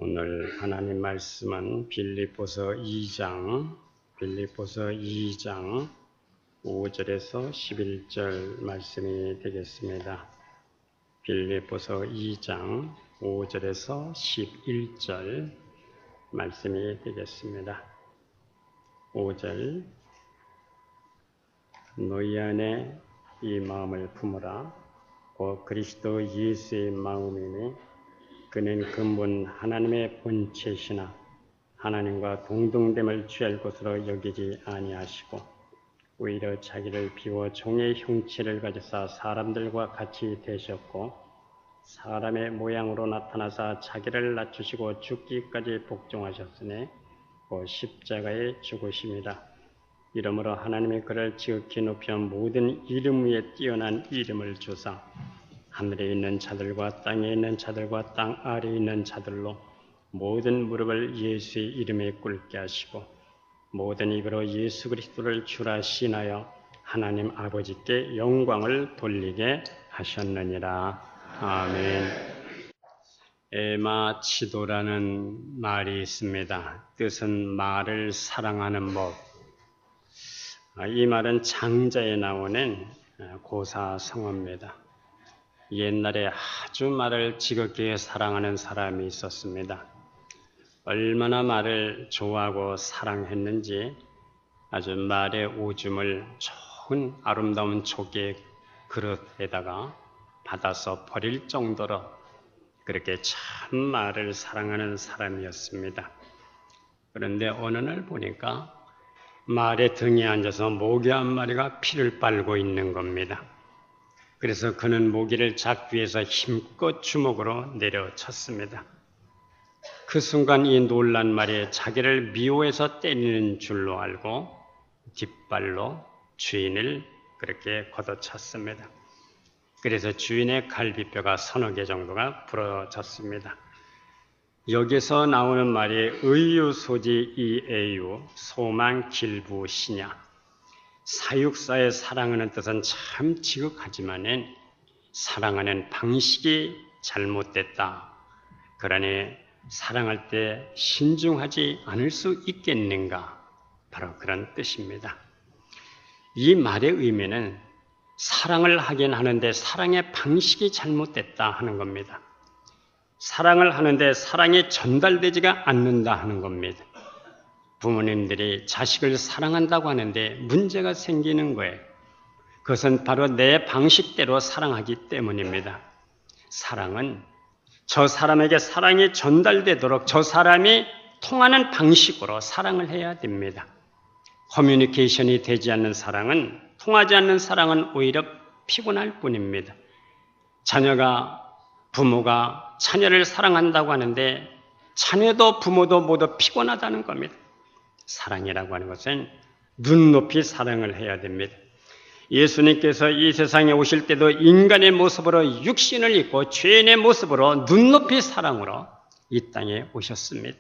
오늘 하나님 말씀은 빌립보서 2장 5절에서 11절 말씀이 되겠습니다. 빌립보서 2장 5절에서 11절 말씀이 되겠습니다. 5절 너희 안에 이 마음을 품으라. 곧 그리스도 예수의 마음이니 그는 근본 하나님의 본체시나 하나님과 동등됨을 취할 것으로 여기지 아니하시고 오히려 자기를 비워 종의 형체를 가지사 사람들과 같이 되셨고 사람의 모양으로 나타나사 자기를 낮추시고 죽기까지 복종하셨으니 곧 십자가에 죽으심이라. 이러므로 하나님이 그를 지극히 높여 모든 이름 위에 뛰어난 이름을 주사 하늘에 있는 자들과 땅에 있는 자들과 땅 아래에 있는 자들로 모든 무릎을 예수의 이름에 꿇게 하시고 모든 입으로 예수 그리스도를 주라 시인하여 하나님 아버지께 영광을 돌리게 하셨느니라. 아멘. 에마치도라는 말이 있습니다. 뜻은 말을 사랑하는 법. 이 말은 장자에 나오는 고사성어입니다. 옛날에 아주 말을 지극히 사랑하는 사람이 있었습니다. 얼마나 말을 좋아하고 사랑했는지 아주 말의 오줌을 좋은 아름다운 조개 그릇에다가 받아서 버릴 정도로 그렇게 참 말을 사랑하는 사람이었습니다. 그런데 어느 날 보니까 말의 등에 앉아서 모기 한 마리가 피를 빨고 있는 겁니다. 그래서 그는 모기를 잡기 위해서 힘껏 주먹으로 내려쳤습니다. 그 순간 이 놀란 말이 자기를 미워해서 때리는 줄로 알고 뒷발로 주인을 그렇게 걷어찼습니다. 그래서 주인의 갈비뼈가 서너 개 정도가 부러졌습니다. 여기서 나오는 말이 의유소지 이에유 소망 길부시냐. 사육사의 사랑하는 뜻은 참 지극하지만은 사랑하는 방식이 잘못됐다. 그러니 사랑할 때 신중하지 않을 수 있겠는가? 바로 그런 뜻입니다. 이 말의 의미는 사랑을 하긴 하는데 사랑의 방식이 잘못됐다 하는 겁니다. 사랑을 하는데 사랑이 전달되지가 않는다 하는 겁니다. 부모님들이 자식을 사랑한다고 하는데 문제가 생기는 거예요. 그것은 바로 내 방식대로 사랑하기 때문입니다. 사랑은 저 사람에게 사랑이 전달되도록 저 사람이 통하는 방식으로 사랑을 해야 됩니다. 커뮤니케이션이 되지 않는 사랑은, 통하지 않는 사랑은 오히려 피곤할 뿐입니다. 부모가 자녀를 사랑한다고 하는데 자녀도 부모도 모두 피곤하다는 겁니다. 사랑이라고 하는 것은 눈높이 사랑을 해야 됩니다. 예수님께서 이 세상에 오실 때도 인간의 모습으로 육신을 입고 죄인의 모습으로 눈높이 사랑으로 이 땅에 오셨습니다.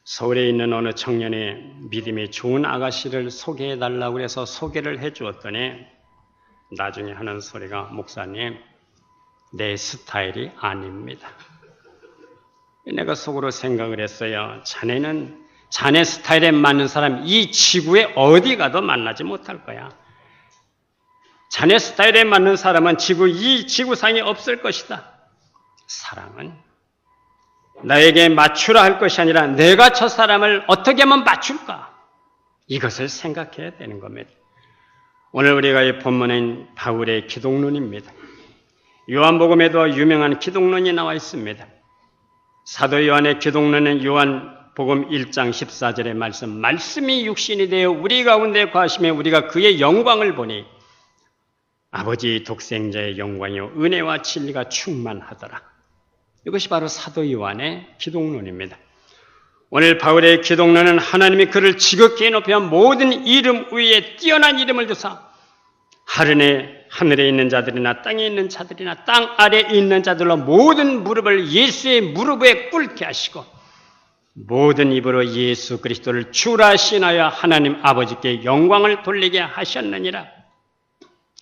서울에 있는 어느 청년이 믿음이 좋은 아가씨를 소개해달라고 해서 소개를 해주었더니 나중에 하는 소리가 목사님 내 스타일이 아닙니다. 내가 속으로 생각을 했어요. 자네 스타일에 맞는 사람 이 지구에 어디 가도 만나지 못할 거야. 자네 스타일에 맞는 사람은 이 지구상에 없을 것이다. 사랑은 나에게 맞추라 할 것이 아니라 내가 저 사람을 어떻게 하면 맞출까? 이것을 생각해야 되는 겁니다. 오늘 우리가 이 본문은 바울의 기독론입니다. 요한복음에도 유명한 기독론이 나와 있습니다. 사도 요한의 기독론은 요한복음 1장 14절의 말씀이 육신이 되어 우리 가운데 거하심에 우리가 그의 영광을 보니 아버지 독생자의 영광이요 은혜와 진리가 충만하더라. 이것이 바로 사도 요한의 기독론입니다. 오늘 바울의 기독론은 하나님이 그를 지극히 높여 모든 이름 위에 뛰어난 이름을 주사 하늘에 있는 자들이나 땅에 있는 자들이나 땅 아래에 있는 자들로 모든 무릎을 예수의 무릎에 꿇게 하시고 모든 입으로 예수 그리스도를 주라 시인하여 하나님 아버지께 영광을 돌리게 하셨느니라.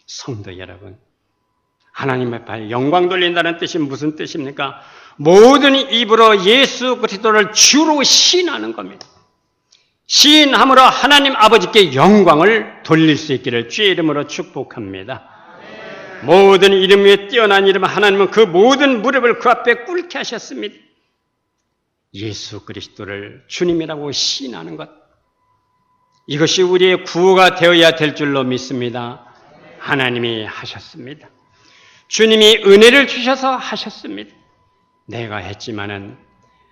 성도 여러분, 하나님 앞에 영광 돌린다는 뜻이 무슨 뜻입니까? 모든 입으로 예수 그리스도를 주로 시인하는 겁니다. 시인함으로 하나님 아버지께 영광을 돌릴 수 있기를 주의 이름으로 축복합니다. 모든 이름 위에 뛰어난 이름 하나님은 그 모든 무릎을 그 앞에 꿇게 하셨습니다. 예수 그리스도를 주님이라고 시인하는 것, 이것이 우리의 구호가 되어야 될 줄로 믿습니다. 하나님이 하셨습니다. 주님이 은혜를 주셔서 하셨습니다. 내가 했지만은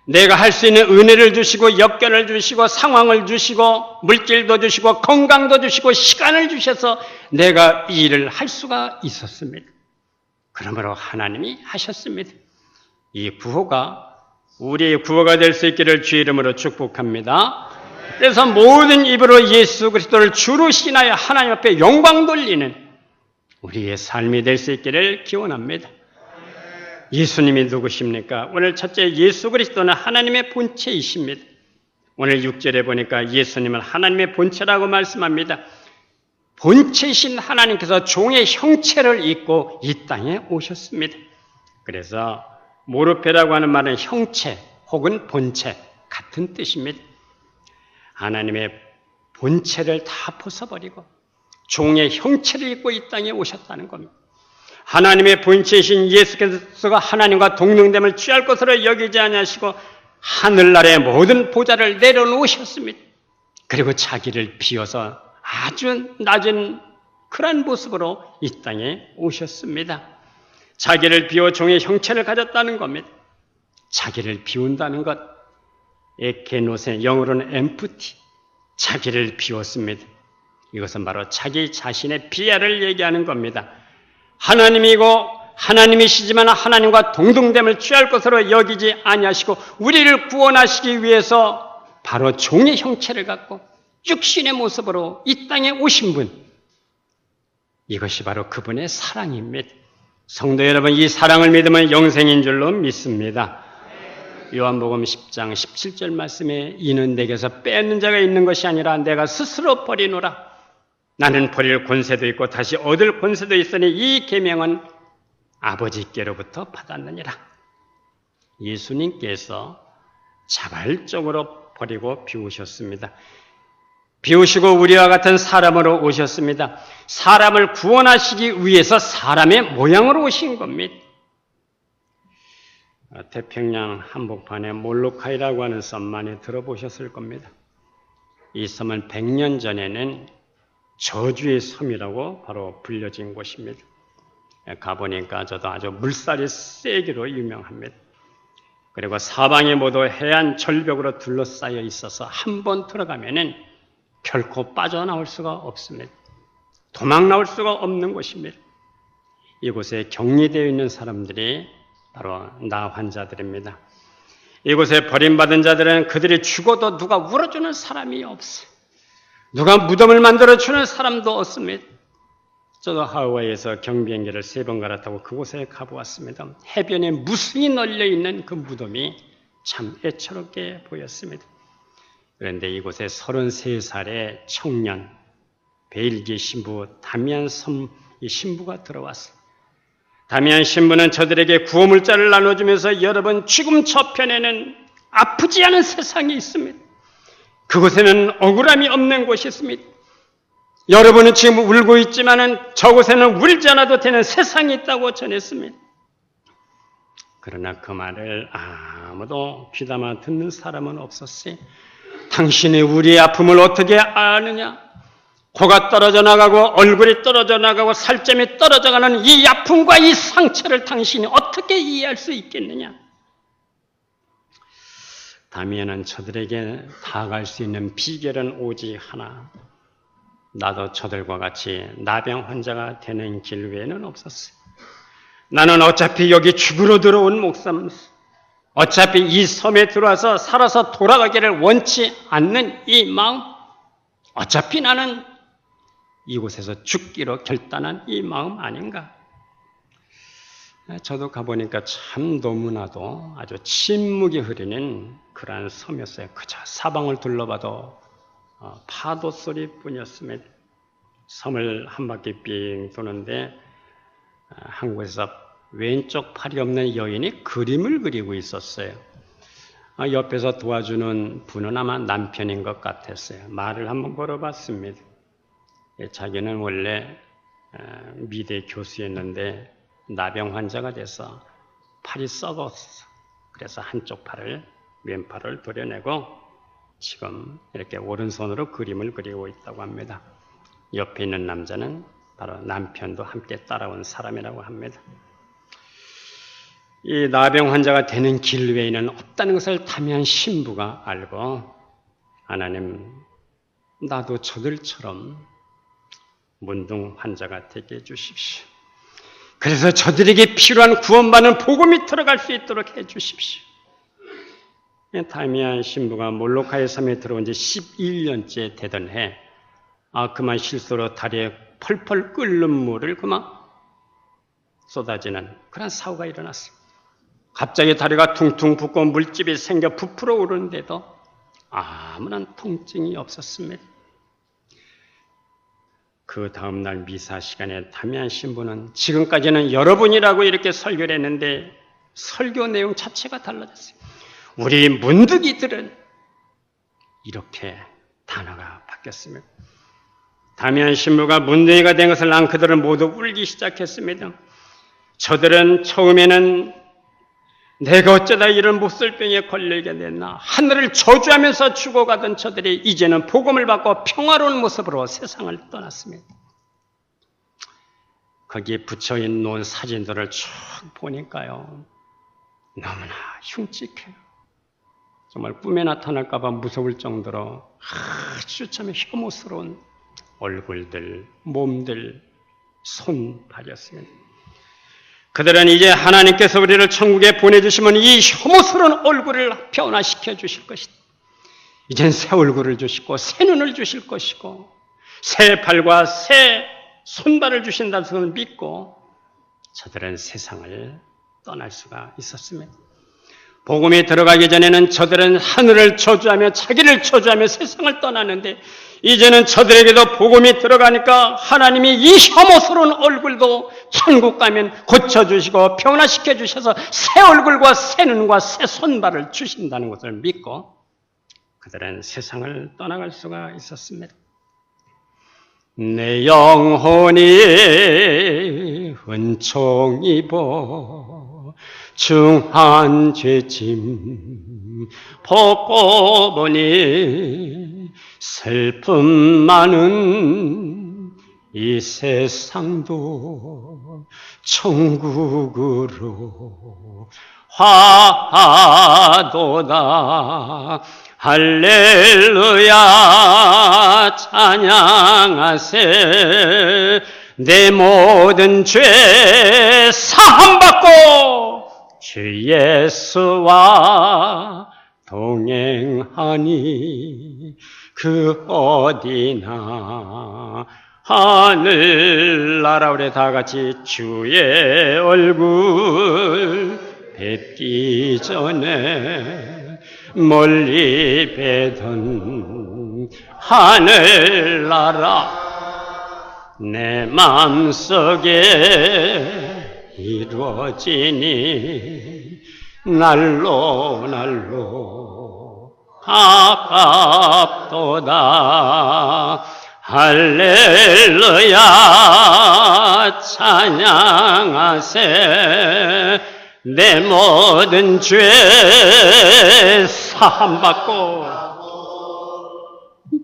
내가 할 수 있는 은혜를 주시고 역견을 주시고 상황을 주시고 물질도 주시고 건강도 주시고 시간을 주셔서 내가 이 일을 할 수가 있었습니다. 그러므로 하나님이 하셨습니다. 이 구호가 우리의 구호가 될 수 있기를 주의 이름으로 축복합니다. 그래서 모든 입으로 예수 그리스도를 주로 신하여 하나님 앞에 영광 돌리는 우리의 삶이 될 수 있기를 기원합니다. 예수님이 누구십니까? 오늘 첫째, 예수 그리스도는 하나님의 본체이십니다. 오늘 6절에 보니까 예수님은 하나님의 본체라고 말씀합니다. 본체이신 하나님께서 종의 형체를 입고 이 땅에 오셨습니다. 그래서 모르페라고 하는 말은 형체 혹은 본체 같은 뜻입니다. 하나님의 본체를 다 벗어버리고 종의 형체를 입고 이 땅에 오셨다는 겁니다. 하나님의 본체이신 예수께서가 하나님과 동등됨을 취할 것으로 여기지 아니하시고 하늘나라의 모든 보좌를 내려놓으셨습니다. 그리고 자기를 비워서 아주 낮은 그런 모습으로 이 땅에 오셨습니다. 자기를 비워 종의 형체를 가졌다는 겁니다. 자기를 비운다는 것, 에케노세, 영어로는 empty, 자기를 비웠습니다. 이것은 바로 자기 자신의 비하를 얘기하는 겁니다. 하나님이고 하나님이시지만 하나님과 동등됨을 취할 것으로 여기지 아니하시고 우리를 구원하시기 위해서 바로 종의 형체를 갖고 육신의 모습으로 이 땅에 오신 분, 이것이 바로 그분의 사랑입니다. 성도 여러분, 이 사랑을 믿으면 영생인 줄로 믿습니다. 요한복음 10장 17절 말씀에 이는 내게서 빼앗는 자가 있는 것이 아니라 내가 스스로 버리노라. 나는 버릴 권세도 있고 다시 얻을 권세도 있으니 이 계명은 아버지께로부터 받았느니라. 예수님께서 자발적으로 버리고 비우셨습니다. 비우시고 우리와 같은 사람으로 오셨습니다. 사람을 구원하시기 위해서 사람의 모양으로 오신 겁니다. 태평양 한복판에 몰로카이라고 하는 섬 많이 들어보셨을 겁니다. 이 섬은 100년 전에는 저주의 섬이라고 바로 불려진 곳입니다. 가보니까 저도 아주 물살이 세기로 유명합니다. 그리고 사방이 모두 해안 절벽으로 둘러싸여 있어서 한 번 들어가면은 결코 빠져나올 수가 없습니다. 도망 나올 수가 없는 곳입니다. 이곳에 격리되어 있는 사람들이 바로 나 환자들입니다. 이곳에 버림받은 자들은 그들이 죽어도 누가 울어주는 사람이 없어요. 누가 무덤을 만들어주는 사람도 없습니다. 저도 하와이에서 경비행기를 3번 갈아타고 그곳에 가보았습니다. 해변에 무수히 널려있는 그 무덤이 참 애처롭게 보였습니다. 그런데 이곳에 33살의 청년, 벨기 신부 다미안 신부가 들어왔어요. 다미안 신부는 저들에게 구호물자를 나눠주면서 여러분, 지금 저편에는 아프지 않은 세상이 있습니다. 그곳에는 억울함이 없는 곳이 있습니다. 여러분은 지금 울고 있지만은 저곳에는 울지 않아도 되는 세상이 있다고 전했습니다. 그러나 그 말을 아무도 귀담아 듣는 사람은 없었어요. 당신이 우리의 아픔을 어떻게 아느냐? 코가 떨어져 나가고 얼굴이 떨어져 나가고 살점이 떨어져 가는 이 아픔과 이 상처를 당신이 어떻게 이해할 수 있겠느냐? 다미안은 저들에게 다가갈 수 있는 비결은 오직 하나. 나도 저들과 같이 나병 환자가 되는 길 외에는 없었어요. 나는 어차피 여기 죽으러 들어온 목사입니다. 어차피 이 섬에 들어와서 살아서 돌아가기를 원치 않는 이 마음, 어차피 나는 이곳에서 죽기로 결단한 이 마음 아닌가? 저도 가보니까 참 너무나도 아주 침묵이 흐르는 그러한 섬이었어요. 그저 사방을 둘러봐도 파도 소리뿐이었습니다. 섬을 한 바퀴 삥 도는데 한 곳에서 왼쪽 팔이 없는 여인이 그림을 그리고 있었어요. 옆에서 도와주는 분은 아마 남편인 것 같았어요. 말을 한번 걸어봤습니다. 자기는 원래 미대 교수였는데 나병 환자가 돼서 팔이 썩었어. 그래서 한쪽 팔을, 왼팔을 도려내고 지금 이렇게 오른손으로 그림을 그리고 있다고 합니다. 옆에 있는 남자는 바로 남편도 함께 따라온 사람이라고 합니다. 이 나병 환자가 되는 길 외에는 없다는 것을 담의한 신부가 알고, 하나님, 나도 저들처럼 문둥 환자가 되게 해주십시오. 그래서 저들에게 필요한 구원받는 복음이 들어갈 수 있도록 해주십시오. 담의한 신부가 몰로카의 섬에 들어온 지 11년째 되던 해, 그만 실수로 다리에 펄펄 끓는 물을 그만 쏟아지는 그런 사고가 일어났습니다. 갑자기 다리가 퉁퉁 붓고 물집이 생겨 부풀어 오르는데도 아무런 통증이 없었습니다. 그 다음날 미사 시간에 담의한 신부는 지금까지는 여러분이라고 이렇게 설교를 했는데 설교 내용 자체가 달라졌어요. 우리 문득이들은 이렇게 단어가 바뀌었습니다. 담의한 신부가 문둥이가 된 것을 난 그들은 모두 울기 시작했습니다. 저들은 처음에는 내가 어쩌다 이런 못살병에 걸리게 됐나, 하늘을 저주하면서 죽어가던 저들이 이제는 복음을 받고 평화로운 모습으로 세상을 떠났습니다. 거기에 붙여놓은 사진들을 쭉 보니까요, 너무나 흉측해요. 정말 꿈에 나타날까 봐 무서울 정도로 아주 참 혐오스러운 얼굴들, 몸들, 손발이었습니다. 그들은 이제 하나님께서 우리를 천국에 보내주시면 이 혐오스러운 얼굴을 변화시켜 주실 것이다. 이젠 새 얼굴을 주시고 새 눈을 주실 것이고 새 발과 새 손발을 주신다는 것을 믿고 저들은 세상을 떠날 수가 있었습니다. 복음에 들어가기 전에는 저들은 하늘을 저주하며 자기를 저주하며 세상을 떠났는데 이제는 저들에게도 복음이 들어가니까 하나님이 이 혐오스러운 얼굴도 천국 가면 고쳐주시고 변화시켜 주셔서 새 얼굴과 새 눈과 새 손발을 주신다는 것을 믿고 그들은 세상을 떠나갈 수가 있었습니다. 내 영혼이 은총 입어 중한 죄짐 벗고 보니 슬픔 많은 이 세상도 천국으로 화도다. 할렐루야 찬양하세. 내 모든 죄 사함받고 주 예수와 동행하니 그 어디나 하늘나라. 우리 다 같이 주의 얼굴 뵙기 전에 멀리 뵈던 하늘나라 내 마음속에 이루어지니 날로 날로 가깝도다. 할렐루야 찬양하세. 내 모든 죄 사함받고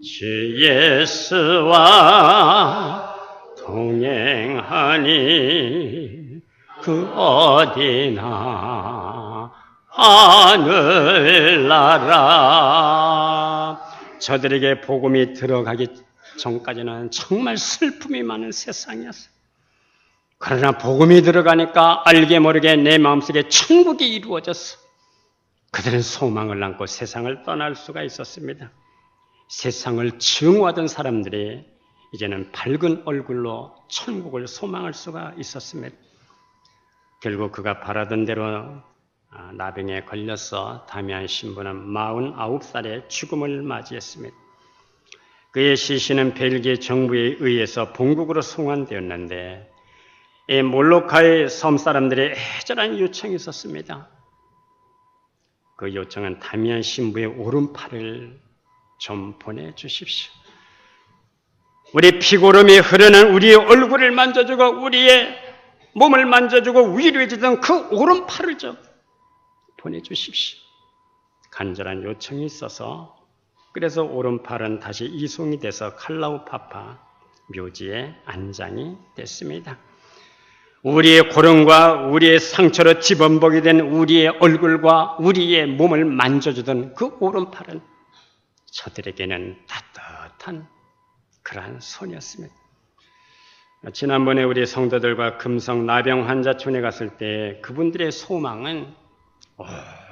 주 예수와 동행하니 그 어디나 하늘나라. 저들에게 복음이 들어가기 전까지는 정말 슬픔이 많은 세상이었어요. 그러나 복음이 들어가니까 알게 모르게 내 마음속에 천국이 이루어졌어. 그들은 소망을 안고 세상을 떠날 수가 있었습니다. 세상을 증오하던 사람들이 이제는 밝은 얼굴로 천국을 소망할 수가 있었습니다. 결국 그가 바라던 대로 나병에 걸려서 담의한 신부는 49살에 죽음을 맞이했습니다. 그의 시신은 벨기에 정부에 의해서 본국으로 송환되었는데 이 몰로카의 섬 사람들의 애절한 요청이 있었습니다. 그 요청은 다미안 신부의 오른팔을 좀 보내주십시오. 우리 피고름이 흐르는 우리의 얼굴을 만져주고 우리의 몸을 만져주고 위로해주던 그 오른팔을 좀 보내주십시오. 간절한 요청이 있어서 그래서 오른팔은 다시 이송이 돼서 칼라우파파 묘지에 안장이 됐습니다. 우리의 고름과 우리의 상처로 집어먹게 된 우리의 얼굴과 우리의 몸을 만져주던 그 오른팔은 저들에게는 따뜻한 그러한 손이었습니다. 지난번에 우리 성도들과 금성 나병 환자촌에 갔을 때 그분들의 소망은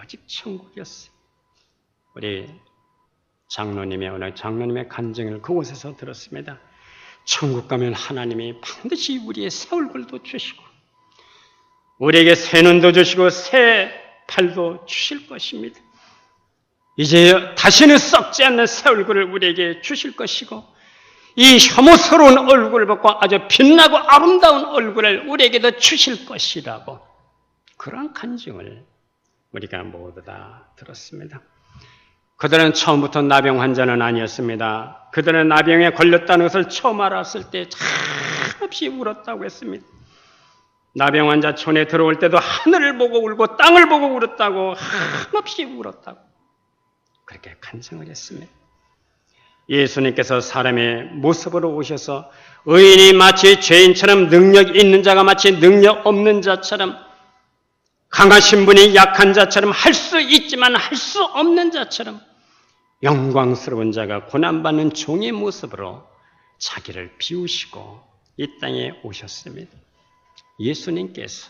오직 천국이었어요. 우리 장로님의 간증을 그곳에서 들었습니다. 천국 가면 하나님이 반드시 우리의 새 얼굴도 주시고 우리에게 새 눈도 주시고 새 팔도 주실 것입니다. 이제 다시는 썩지 않는 새 얼굴을 우리에게 주실 것이고 이 혐오스러운 얼굴을 벗고 아주 빛나고 아름다운 얼굴을 우리에게도 주실 것이라고 그런 간증을 우리가 모두 다 들었습니다. 그들은 처음부터 나병 환자는 아니었습니다. 그들은 나병에 걸렸다는 것을 처음 알았을 때 잠없이 울었다고 했습니다. 나병 환자촌에 들어올 때도 하늘을 보고 울고 땅을 보고 울었다고 한없이 울었다고 그렇게 간증을 했습니다. 예수님께서 사람의 모습으로 오셔서 의인이 마치 죄인처럼 능력 있는 자가 마치 능력 없는 자처럼 강하신 분이 약한 자처럼 할 수 있지만 할 수 없는 자처럼 영광스러운 자가 고난받는 종의 모습으로 자기를 비우시고 이 땅에 오셨습니다. 예수님께서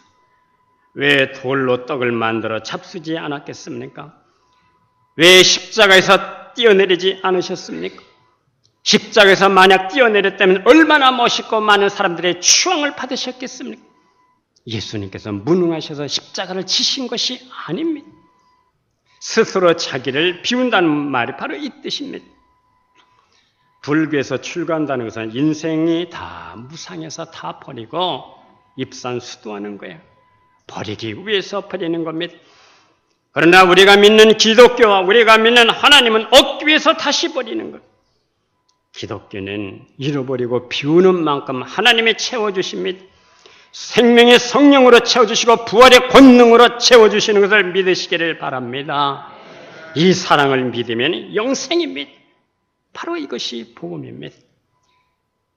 왜 돌로 떡을 만들어 잡수지 않았겠습니까? 왜 십자가에서 뛰어내리지 않으셨습니까? 십자가에서 만약 뛰어내렸다면 얼마나 멋있고 많은 사람들의 추앙을 받으셨겠습니까? 예수님께서 무능하셔서 십자가를 지신 것이 아닙니다. 스스로 자기를 비운다는 말이 바로 이 뜻입니다. 불교에서 출가한다는 것은 인생이 다 무상해서 다 버리고 입산수도하는 거예요. 버리기 위해서 버리는 겁니다. 그러나 우리가 믿는 기독교와 우리가 믿는 하나님은 얻기 위해서 다시 버리는 거예요. 기독교는 잃어버리고 비우는 만큼 하나님이 채워주십니다. 생명의 성령으로 채워주시고 부활의 권능으로 채워주시는 것을 믿으시기를 바랍니다. 이 사랑을 믿으면 영생입니다. 바로 이것이 복음입니다.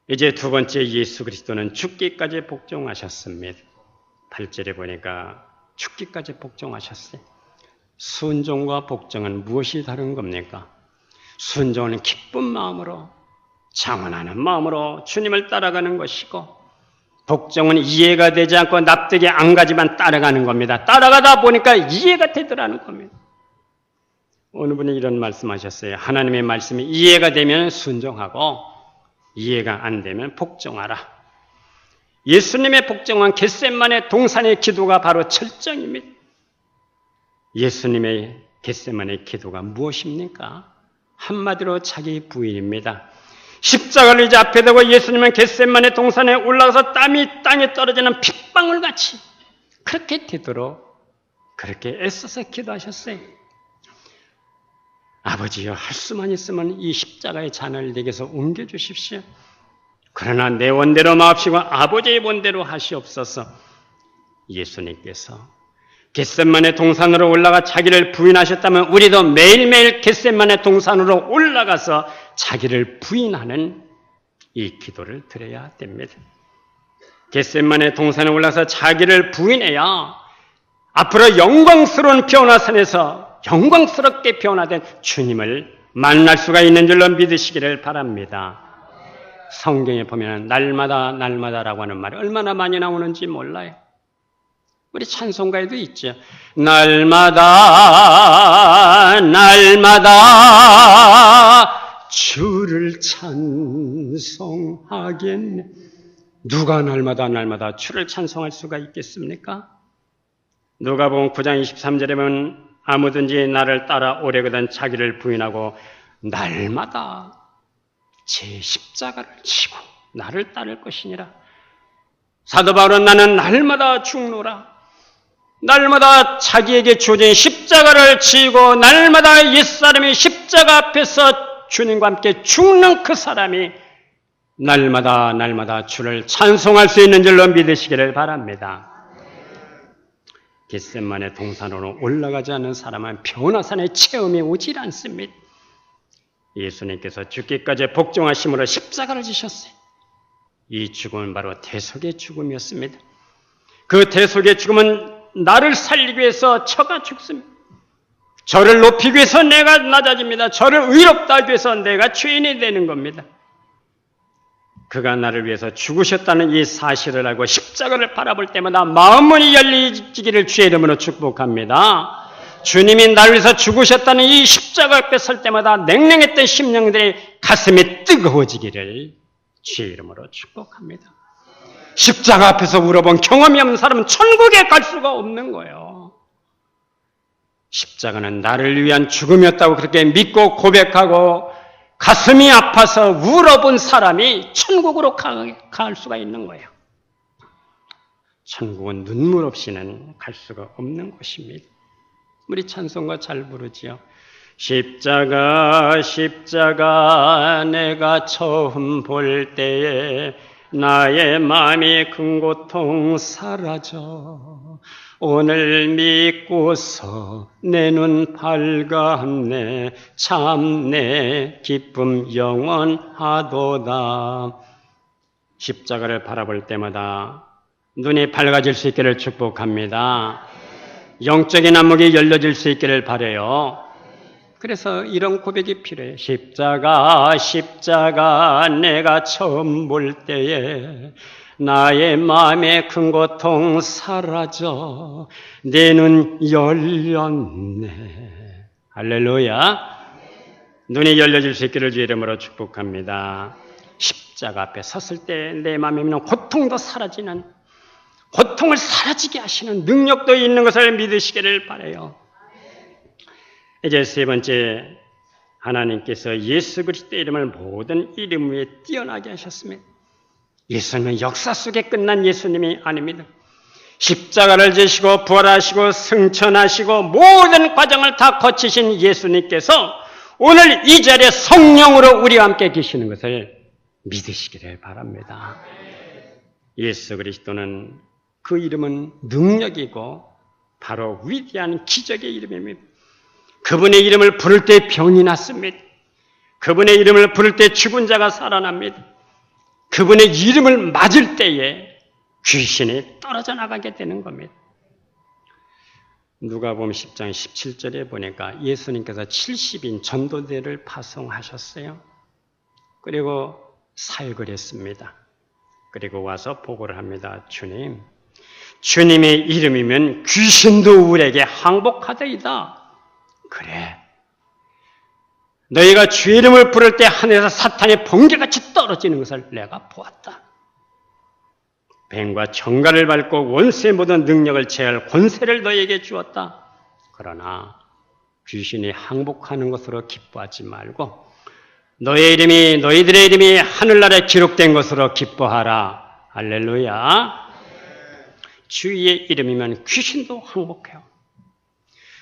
이제 두 번째 예수 그리스도는 죽기까지 복종하셨습니다. 8절에 보니까 죽기까지 복종하셨어요. 순종과 복종은 무엇이 다른 겁니까? 순종은 기쁜 마음으로 장원하는 마음으로 주님을 따라가는 것이고 복종은 이해가 되지 않고 납득이 안 가지만 따라가는 겁니다. 따라가다 보니까 이해가 되더라는 겁니다. 어느 분이 이런 말씀하셨어요. 하나님의 말씀이 이해가 되면 순종하고 이해가 안 되면 복종하라. 예수님의 복종은 겟세마네 동산의 기도가 바로 철정입니다. 예수님의 겟세마네 기도가 무엇입니까? 한마디로 자기 부인입니다. 십자가를 이제 앞에 두고 예수님은 겟세마네 동산에 올라가서 땀이 땅에 떨어지는 핏방울같이 그렇게 되도록 그렇게 애써서 기도하셨어요. 아버지여, 할 수만 있으면 이 십자가의 잔을 내게서 옮겨주십시오. 그러나 내 원대로 마옵시고 아버지의 원대로 하시옵소서. 예수님께서 겟세마네 동산으로 올라가 자기를 부인하셨다면 우리도 매일매일 겟세마네 동산으로 올라가서 자기를 부인하는 이 기도를 드려야 됩니다. 겟세마네 동산에 올라가서 자기를 부인해야 앞으로 영광스러운 변화산에서 영광스럽게 변화된 주님을 만날 수가 있는 줄로 믿으시기를 바랍니다. 성경에 보면 날마다 날마다라고 하는 말이 얼마나 많이 나오는지 몰라요. 우리 찬송가에도 있죠. 날마다 날마다 주를 찬송하겠네. 누가 날마다 날마다 주를 찬송할 수가 있겠습니까? 누가복음 9장 23절에 보면 아무든지 나를 따라 오래거든 자기를 부인하고 날마다 제 십자가를 지고 나를 따를 것이니라. 사도 바울은 나는 날마다 죽노라. 날마다 자기에게 주어진 십자가를 지고 날마다 옛사람이 십자가 앞에서 주님과 함께 죽는 그 사람이 날마다 주를 찬송할 수 있는 줄로 믿으시기를 바랍니다. 겟세마네 동산으로 올라가지 않는 사람은 변화산의 체험이 오질 않습니다. 예수님께서 죽기까지 복종하심으로 십자가를 지셨어요. 이 죽음은 바로 대속의 죽음이었습니다. 그 대속의 죽음은 나를 살리기 위해서 저가 죽습니다. 저를 높이기 위해서 내가 낮아집니다. 저를 의롭다 하기 위해서 내가 죄인이 되는 겁니다. 그가 나를 위해서 죽으셨다는 이 사실을 알고 십자가를 바라볼 때마다 마음문이 열리기를 주의 이름으로 축복합니다. 주님이 나를 위해서 죽으셨다는 이 십자가 앞에 설 때마다 냉랭했던 심령들의 가슴이 뜨거워지기를 주의 이름으로 축복합니다. 십자가 앞에서 울어본 경험이 없는 사람은 천국에 갈 수가 없는 거예요. 십자가는 나를 위한 죽음이었다고 그렇게 믿고 고백하고 가슴이 아파서 울어본 사람이 천국으로 갈 수가 있는 거예요. 천국은 눈물 없이는 갈 수가 없는 곳입니다. 우리 찬송가 잘 부르지요. 십자가 십자가 내가 처음 볼 때에 나의 마음이 큰 고통 사라져 오늘 믿고서 내 눈 밝았네 참 내 기쁨 영원하도다. 십자가를 바라볼 때마다 눈이 밝아질 수 있기를 축복합니다. 영적인 안목이 열려질 수 있기를 바라요. 그래서 이런 고백이 필요해요. 십자가 십자가 내가 처음 볼 때에 나의 마음의 큰 고통 사라져 내 눈 열렸네. 할렐루야. 눈이 열려질 수 있기를 주의 이름으로 축복합니다. 십자가 앞에 섰을 때 내 마음에 있는 고통도 사라지는, 고통을 사라지게 하시는 능력도 있는 것을 믿으시기를 바라요. 이제 세 번째, 하나님께서 예수 그리스도의 이름을 모든 이름 위에 뛰어나게 하셨습니다. 예수님은 역사 속에 끝난 예수님이 아닙니다. 십자가를 지시고 부활하시고 승천하시고 모든 과정을 다 거치신 예수님께서 오늘 이 자리에 성령으로 우리와 함께 계시는 것을 믿으시기를 바랍니다. 예수 그리스도는 그 이름은 능력이고 바로 위대한 기적의 이름입니다. 그분의 이름을 부를 때 병이 낫습니다. 그분의 이름을 부를 때 죽은 자가 살아납니다. 그분의 이름을 맞을 때에 귀신이 떨어져 나가게 되는 겁니다. 누가복음 10장 17절에 보니까 예수님께서 70인 전도대를 파송하셨어요. 그리고 사역을 했습니다. 그리고 와서 보고를 합니다. 주님, 주님의 이름이면 귀신도 우리에게 항복하더이다. 그래. 너희가 주의 이름을 부를 때 하늘에서 사탄이 번개같이 떨어지는 것을 내가 보았다. 뱀과 정갈을 밟고 원수의 모든 능력을 제할 권세를 너희에게 주었다. 그러나 귀신이 항복하는 것으로 기뻐하지 말고 너희들의 이름이 하늘나라에 기록된 것으로 기뻐하라. 할렐루야. 주의 이름이면 귀신도 항복해요.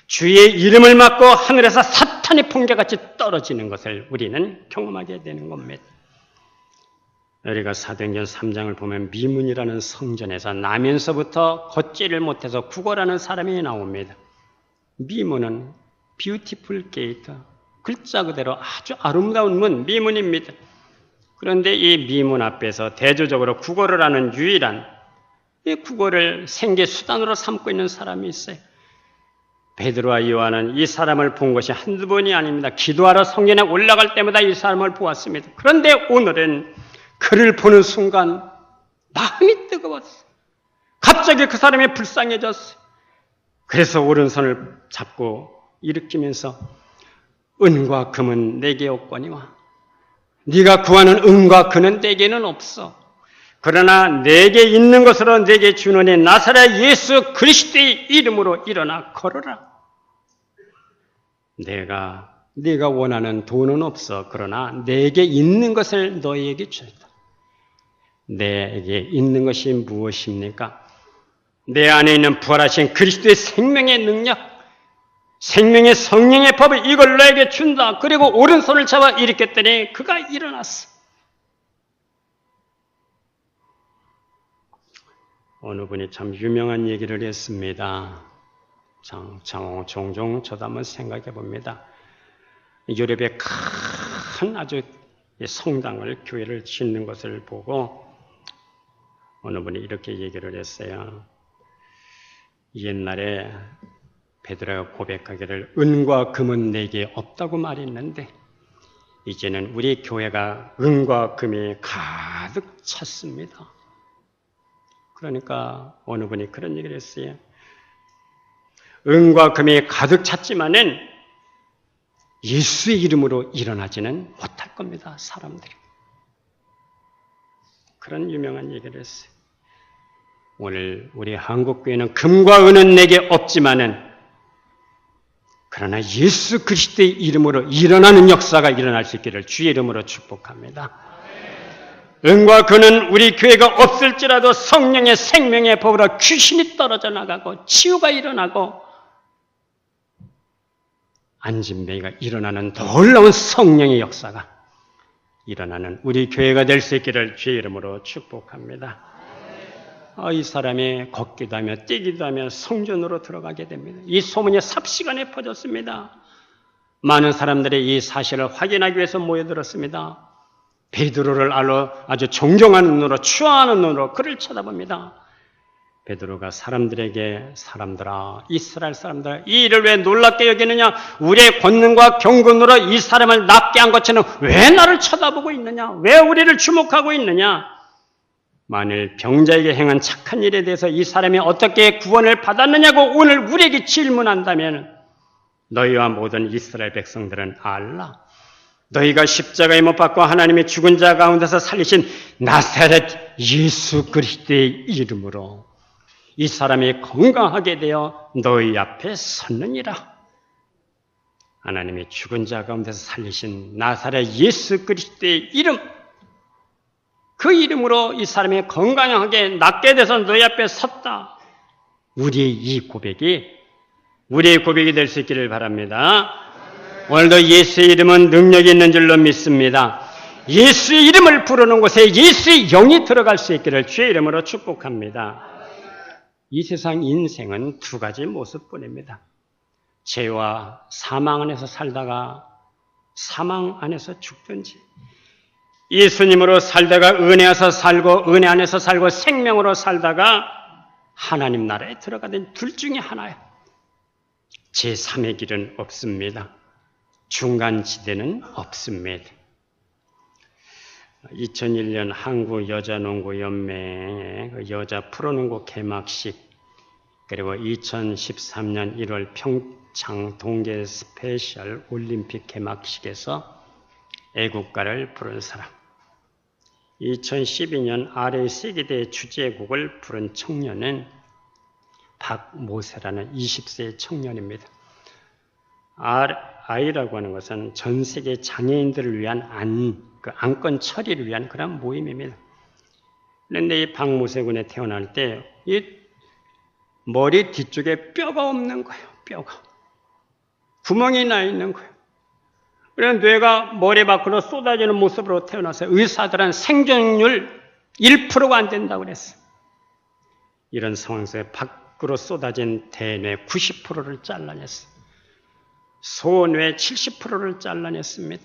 주의 이름을 맡고 하늘에서 사탄이 번개같이 떨어지는 것을 우리는 경험하게 되는 겁니다. 우리가 사도행전 3장을 보면 미문이라는 성전에서 나면서부터 걷지를 못해서 구걸하는 사람이 나옵니다. 미문은 뷰티풀 게이트, 글자 그대로 아주 아름다운 문, 미문입니다. 그런데 이 미문 앞에서 대조적으로 구걸을 하는 유일한 이 구걸을 생계 수단으로 삼고 있는 사람이 있어요. 베드로와 요한은 이 사람을 본 것이 한두 번이 아닙니다. 기도하러 성전에 올라갈 때마다 이 사람을 보았습니다. 그런데 오늘은 그를 보는 순간 마음이 뜨거웠어요. 갑자기 그 사람이 불쌍해졌어요. 그래서 오른손을 잡고 일으키면서 은과 금은 내게 없거니와 네가 구하는 은과 금은 내게는 없어. 그러나 내게 있는 것으로 내게 주노니 나사렛 예수 그리스도의 이름으로 일어나 걸어라. 네가 원하는 돈은 없어. 그러나 내게 있는 것을 너희에게 주었다. 내게 있는 것이 무엇입니까? 내 안에 있는 부활하신 그리스도의 생명의 능력, 생명의 성령의 법을 이걸 너에게 준다. 그리고 오른손을 잡아 일으켰더니 그가 일어났어. 어느 분이 참 유명한 얘기를 했습니다. 종종 저도 한번 생각해 봅니다. 유럽의 큰 아주 성당을, 교회를 짓는 것을 보고 어느 분이 이렇게 얘기를 했어요. 옛날에 베드로가 고백하기를 은과 금은 내게 없다고 말했는데 이제는 우리 교회가 은과 금이 가득 찼습니다. 그러니까 어느 분이 그런 얘기를 했어요. 은과 금이 가득 찼지만은 예수의 이름으로 일어나지는 못할 겁니다. 사람들이. 그런 유명한 얘기를 했어요. 오늘 우리 한국교회는 금과 은은 내게 없지만은 그러나 예수 그리스도의 이름으로 일어나는 역사가 일어날 수 있기를 주의 이름으로 축복합니다. 은과 금은 우리 교회가 없을지라도 성령의 생명의 법으로 귀신이 떨어져 나가고 치유가 일어나고 안진뱅이가 일어나는 놀라운 성령의 역사가 일어나는 우리 교회가 될 수 있기를 주의 이름으로 축복합니다. 이 사람이 걷기도 하며 뛰기도 하며 성전으로 들어가게 됩니다. 이 소문이 삽시간에 퍼졌습니다. 많은 사람들이 이 사실을 확인하기 위해서 모여들었습니다. 베드로를 아주 존경하는 눈으로 추앙하는 눈으로 그를 쳐다봅니다. 베드로가 사람들에게 사람들아, 이스라엘 사람들아, 이 일을 왜 놀랍게 여기느냐? 우리의 권능과 경건으로 이 사람을 낫게 한 것처럼 왜 나를 쳐다보고 있느냐? 왜 우리를 주목하고 있느냐? 만일 병자에게 행한 착한 일에 대해서 이 사람이 어떻게 구원을 받았느냐고 오늘 우리에게 질문한다면 너희와 모든 이스라엘 백성들은 알라. 너희가 십자가에 못 박고 하나님의 죽은 자 가운데서 살리신 나사렛 예수 그리스도의 이름으로 이 사람이 건강하게 되어 너희 앞에 섰느니라. 하나님의 죽은 자 가운데서 살리신 나사렛 예수 그리스도의 이름, 그 이름으로 이 사람이 건강하게 낫게 돼서 너희 앞에 섰다. 우리의 고백이 될 수 있기를 바랍니다. 오늘도 예수의 이름은 능력이 있는 줄로 믿습니다. 예수의 이름을 부르는 곳에 예수의 영이 들어갈 수 있기를 주의 이름으로 축복합니다. 이 세상 인생은 두 가지 모습뿐입니다. 죄와 사망 안에서 살다가 사망 안에서 죽든지, 예수님으로 살다가 은혜 안에서 살고 은혜 안에서 살고 생명으로 살다가 하나님 나라에 들어가는 둘 중에 하나예요. 제3의 길은 없습니다. 중간지대는 없습니다. 2001년 한국여자농구연맹의 여자 프로농구 개막식, 그리고 2013년 1월 평창 동계 스페셜 올림픽 개막식에서 애국가를 부른 사람, 2012년 RA 세계대회 주제곡을 부른 청년은 박모세라는 20세 청년입니다. RI라고 하는 것은 전 세계 장애인들을 위한 안건 처리를 위한 그런 모임입니다. 그런데 이 박모세 군에 태어날 때 이 머리 뒤쪽에 뼈가 없는 거예요. 뼈가. 구멍이 나 있는 거예요. 그래서 뇌가 머리 밖으로 쏟아지는 모습으로 태어나서 의사들은 생존율 1%가 안 된다고 그랬어요. 이런 상황 속에 밖으로 쏟아진 대뇌 90%를 잘라냈어요. 소뇌 70%를 잘라냈습니다.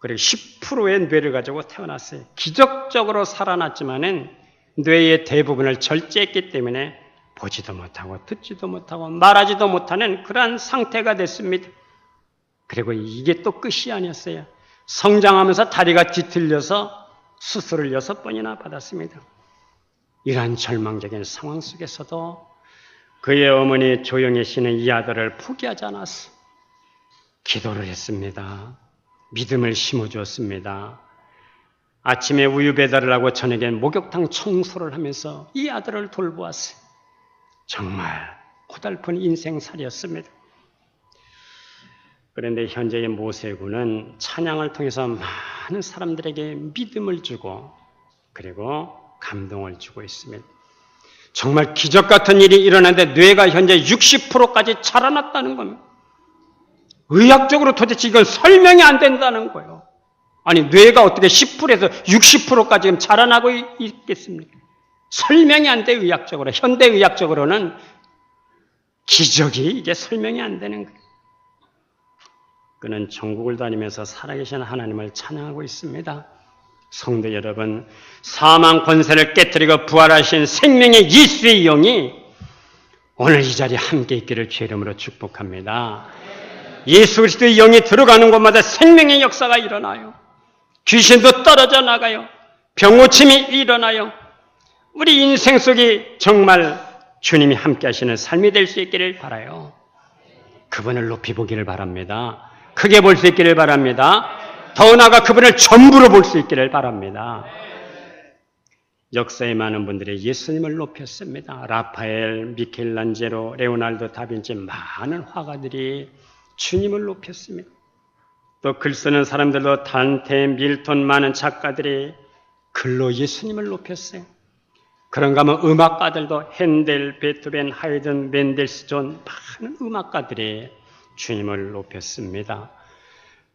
그리고 10%의 뇌를 가지고 태어났어요. 기적적으로 살아났지만은 뇌의 대부분을 절제했기 때문에 보지도 못하고 듣지도 못하고 말하지도 못하는 그러한 상태가 됐습니다. 그리고 이게 또 끝이 아니었어요. 성장하면서 다리가 뒤틀려서 수술을 6번이나 받았습니다. 이러한 절망적인 상황 속에서도 그의 어머니 조영애 씨는 이 아들을 포기하지 않았어요. 기도를 했습니다. 믿음을 심어주었습니다. 아침에 우유 배달을 하고 저녁에 목욕탕 청소를 하면서 이 아들을 돌보았어요. 정말 고달픈 인생살이었습니다. 그런데 현재의 모세군은 찬양을 통해서 많은 사람들에게 믿음을 주고 그리고 감동을 주고 있습니다. 정말 기적 같은 일이 일어나는데 뇌가 현재 60%까지 자라났다는 겁니다. 의학적으로 도대체 이건 설명이 안 된다는 거예요. 아니 뇌가 어떻게 10%에서 60%까지 자라나고 있겠습니까? 설명이 안 돼. 의학적으로. 현대의학적으로는 기적이 이게 설명이 안 되는 거예요. 그는 전국을 다니면서 살아계신 하나님을 찬양하고 있습니다. 성도 여러분, 사망 권세를 깨뜨리고 부활하신 생명의 예수의 영이 오늘 이 자리에 함께 있기를 주의 이름으로 축복합니다. 예수 그리스도의 영이 들어가는 곳마다 생명의 역사가 일어나요. 귀신도 떨어져 나가요. 병고침이 일어나요. 우리 인생 속이 정말 주님이 함께 하시는 삶이 될 수 있기를 바라요. 그분을 높이 보기를 바랍니다. 크게 볼 수 있기를 바랍니다. 더 나아가 그분을 전부로 볼 수 있기를 바랍니다. 역사에 많은 분들이 예수님을 높였습니다. 라파엘, 미켈란젤로, 레오날도 다빈치 많은 화가들이 주님을 높였습니다. 또 글 쓰는 사람들도 단테, 밀톤 많은 작가들이 글로 예수님을 높였어요. 그런가 하면 음악가들도 핸델, 베토벤, 하이든, 멘델스존 많은 음악가들이 주님을 높였습니다.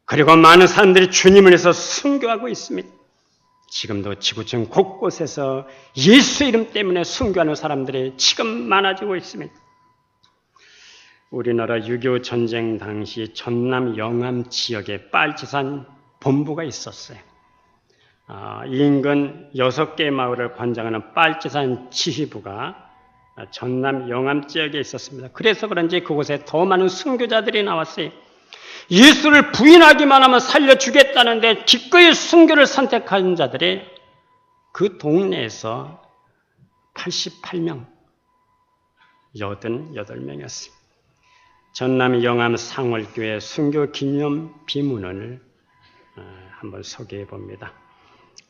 그리고 많은 사람들이 주님을 위해서 순교하고 있습니다. 지금도 지구촌 곳곳에서 예수 이름 때문에 순교하는 사람들이 지금 많아지고 있습니다. 우리나라 6.25 전쟁 당시 전남 영암 지역에 빨치산 본부가 있었어요. 인근 6개의 마을을 관장하는 빨치산 지휘부가 전남 영암 지역에 있었습니다. 그래서 그런지 그곳에 더 많은 순교자들이 나왔어요. 예수를 부인하기만 하면 살려주겠다는데 기꺼이 순교를 선택한 자들이 그 동네에서 88명, 88명이었습니다. 전남 영암 상월교회 순교 기념 비문을 한번 소개해 봅니다.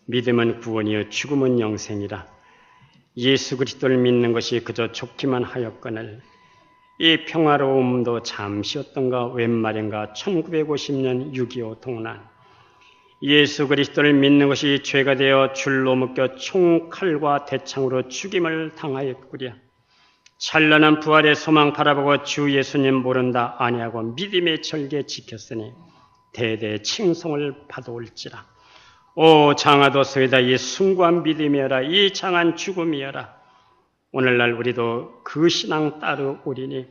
믿음은 구원이요 죽음은 영생이라. 예수 그리스도를 믿는 것이 그저 좋기만 하였거늘 이 평화로움도 잠시였던가 웬 말인가. 1950년 6.25 동란. 예수 그리스도를 믿는 것이 죄가 되어 줄로 묶여 총칼과 대창으로 죽임을 당하였구려. 찬란한 부활의 소망 바라보고 주 예수님 모른다 아니하고 믿음의 절개 지켰으니 대대 칭송을 받아올지라. 오 장하도소이다. 이 숭고한 믿음이여라. 이 장한 죽음이여라. 오늘날 우리도 그 신앙 따르오리니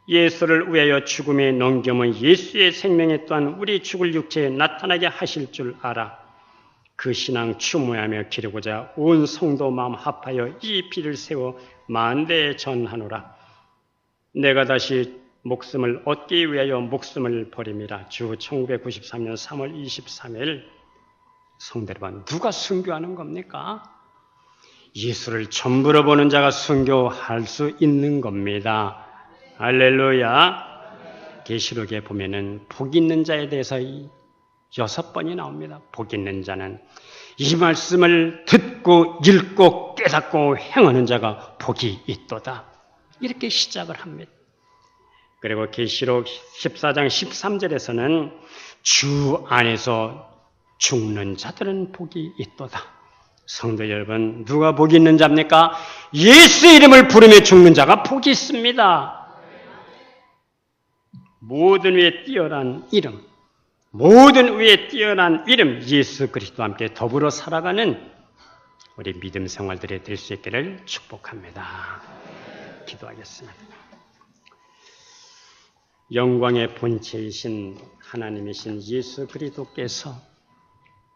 예수를 위하여 죽음에 넘겨면 예수의 생명에 또한 우리 죽을 육체에 나타나게 하실 줄 알아. 그 신앙 추모하며 기르고자 온 성도 마음 합하여 이 비를 세워 만대에 전하노라. 내가 다시 목숨을 얻기 위하여 목숨을 버림이라. 주 1993년 3월 23일. 성도 여러분, 누가 순교하는 겁니까? 예수를 전부로 보는 자가 순교할 수 있는 겁니다. 할렐루야. 계시록에 보면은 복 있는 자에 대해서 6번이 나옵니다. 복 있는 자는 이 말씀을 듣고 읽고 깨닫고 행하는 자가 복이 있도다. 이렇게 시작을 합니다. 그리고 계시록 14장 13절에서는 주 안에서 죽는 자들은 복이 있도다. 성도 여러분, 누가 복이 있는 자입니까? 예수 이름을 부르며 죽는 자가 복이 있습니다. 모든 위에 뛰어난 이름, 모든 위에 뛰어난 이름, 예수 그리스도와 함께 더불어 살아가는 우리 믿음 생활들이 될 수 있기를 축복합니다. 기도하겠습니다. 영광의 본체이신 하나님이신 예수 그리스도께서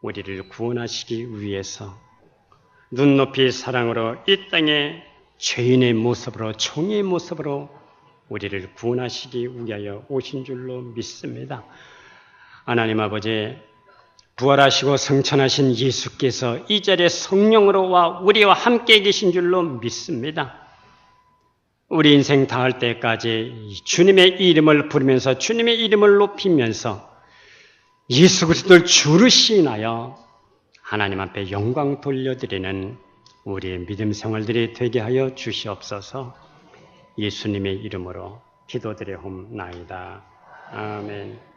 우리를 구원하시기 위해서 눈높이 사랑으로 이 땅에 죄인의 모습으로, 종의 모습으로 우리를 구원하시기 위하여 오신 줄로 믿습니다. 하나님 아버지, 부활하시고 성천하신 예수께서 이 자리에 성령으로 와 우리와 함께 계신 줄로 믿습니다. 우리 인생 다할 때까지 주님의 이름을 부르면서 주님의 이름을 높이면서 예수 그리스도를 주로 시인하여 하나님 앞에 영광 돌려드리는 우리의 믿음 생활들이 되게 하여 주시옵소서. 예수님의 이름으로 기도드려옵나이다. 아멘.